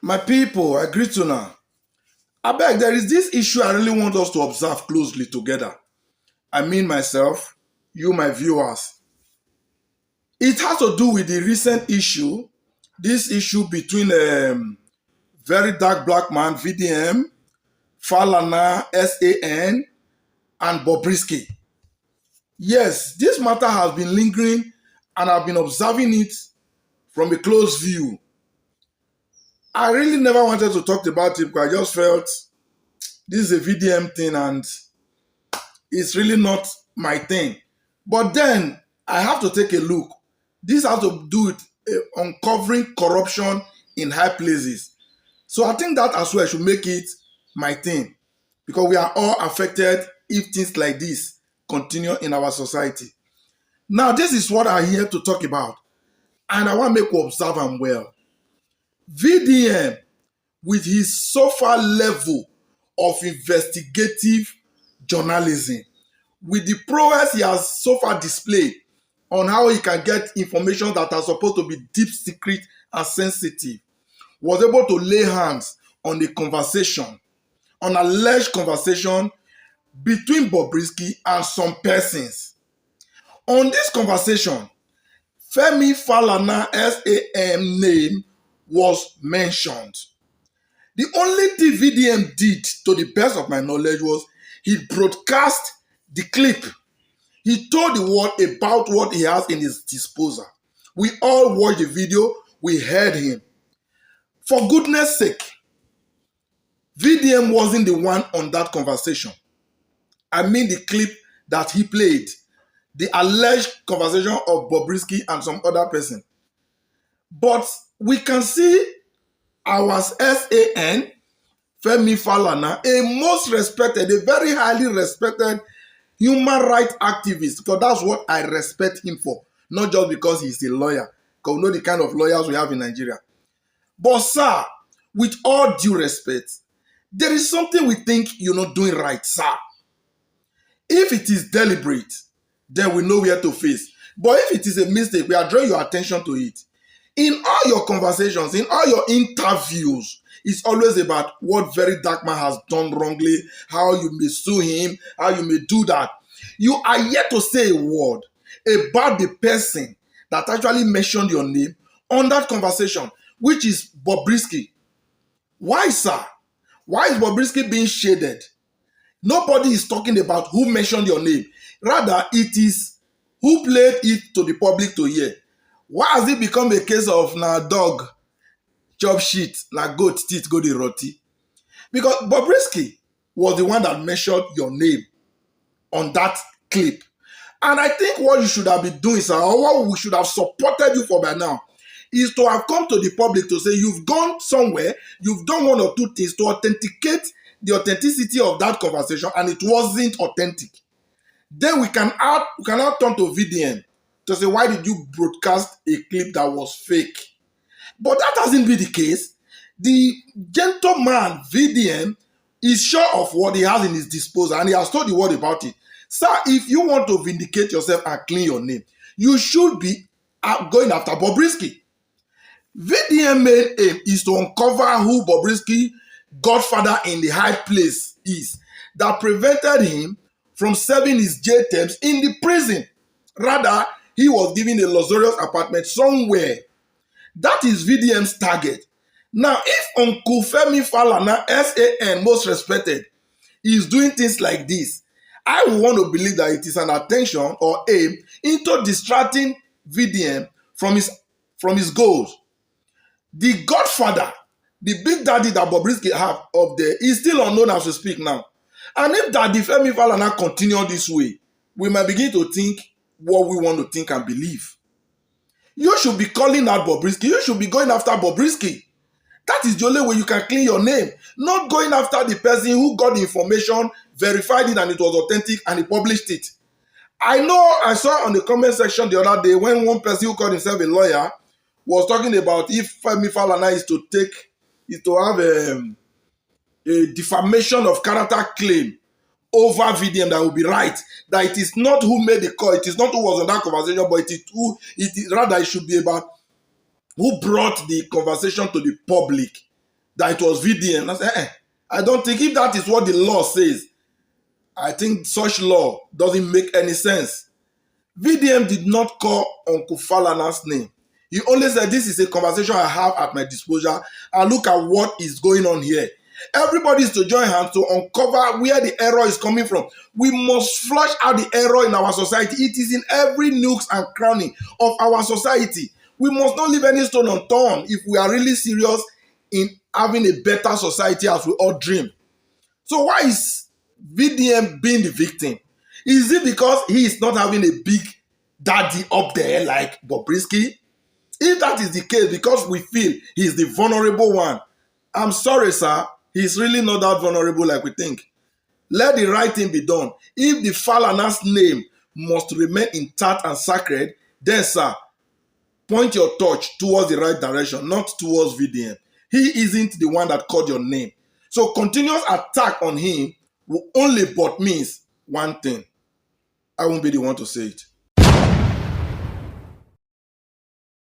My people, I greet you now. I beg, there is this issue I really want us to observe closely together. I mean myself, you, my viewers. It has to do with the recent issue, this issue between very dark black man, VDM, Falana, SAN, and Bobrisky. Yes, this matter has been lingering and I've been observing it from a close view. I really never wanted to talk about it because I just felt this is a VDM thing and it's really not my thing. But then I have to take a look. This has to do with uncovering corruption in high places. So I think that as well should make it my thing because we are all affected if things like this continue in our society. Now, this is what I'm here to talk about, and I want to make you observe them well. VDM, with his so far level of investigative journalism, with the prowess he has so far displayed on how he can get information that are supposed to be deep secret and sensitive, was able to lay hands on a conversation, on alleged conversation between Bobrisky and some persons. On this conversation, Femi Falana SAM name was mentioned. The only thing VDM did, to the best of my knowledge, was he broadcast the clip. He told the world about what he has in his disposal. We all watched the video. We heard him. For goodness sake, VDM wasn't the one on that conversation. I mean the clip that he played. The alleged conversation of Bobrisky and some other person. But we can see our SAN, Femi Falana, a most respected, a very highly respected human rights activist, because that's what I respect him for, not just because he's a lawyer, because we know the kind of lawyers we have in Nigeria. But sir, with all due respect, there is something we think you're not doing right, sir. If it is deliberate, then we know where to face. But if it is a mistake, we are drawing your attention to it. In all your conversations, in all your interviews, it's always about what very dark man has done wrongly, how you may sue him, how you may do that. You are yet to say a word about the person that actually mentioned your name on that conversation, which is Bobrisky. Why, sir? Why is Bobrisky being shaded? Nobody is talking about who mentioned your name. Rather, it is who played it to the public to hear. Why has it become a case of na dog chop shit, na goat teeth go the roti? Because Bobrisky was the one that mentioned your name on that clip. And I think what you should have been doing, sir, or what we should have supported you for by now, is to have come to the public to say you've gone somewhere, you've done one or two things to authenticate the authenticity of that conversation, and it wasn't authentic. Then we can now turn to VDM to say, why did you broadcast a clip that was fake? But that hasn't been the case. The gentleman, VDM, is sure of what he has in his disposal, and he has told the world about it. Sir, if you want to vindicate yourself and clean your name, you should be going after Bobrisky. VDM main aim is to uncover who Bobrisky, godfather in the high place, is that prevented him from serving his jail terms in the prison. Rather, he was given a luxurious apartment somewhere. That is VDM's target. Now, if Uncle Femi Falana, SAN, most respected, is doing things like this, I would want to believe that it is an attention or aim into distracting VDM from his goals. The godfather, the big daddy that Bobrisky have up there, is still unknown as we speak now. And if Daddy Femi Falana continue this way, we might begin to think what we want to think and believe. You should be calling out Bobrisky. You should be going after Bobrisky. That is the only way you can clean your name. Not going after the person who got the information, verified it, and it was authentic, and he published it. I know I saw on the comment section the other day when one person who called himself a lawyer was talking about if Femi Falana is to have a defamation of character claim over VDM, that will be right. That it is not who made the call, it is not who was on that conversation, but rather it should be about who brought the conversation to the public. that it was VDM. I said, I don't think if that is what the law says, I think such law doesn't make any sense. VDM did not call Uncle Falana's name. He only said, this is a conversation I have at my disposal, and look at what is going on here. Everybody is to join hands to uncover where the error is coming from. We must flush out the error in our society. It is in every nooks and cranny of our society. We must not leave any stone unturned if we are really serious in having a better society as we all dream. So why is VDM being the victim? Is it because he is not having a big daddy up there like Bobrisky? If that is the case, because we feel he's the vulnerable one, I'm sorry, sir, he's really not that vulnerable like we think. Let the right thing be done. If the Falana's name must remain intact and sacred, then, sir, point your torch towards the right direction, not towards VDM. He isn't the one that called your name. So continuous attack on him will only but means one thing. I won't be the one to say it.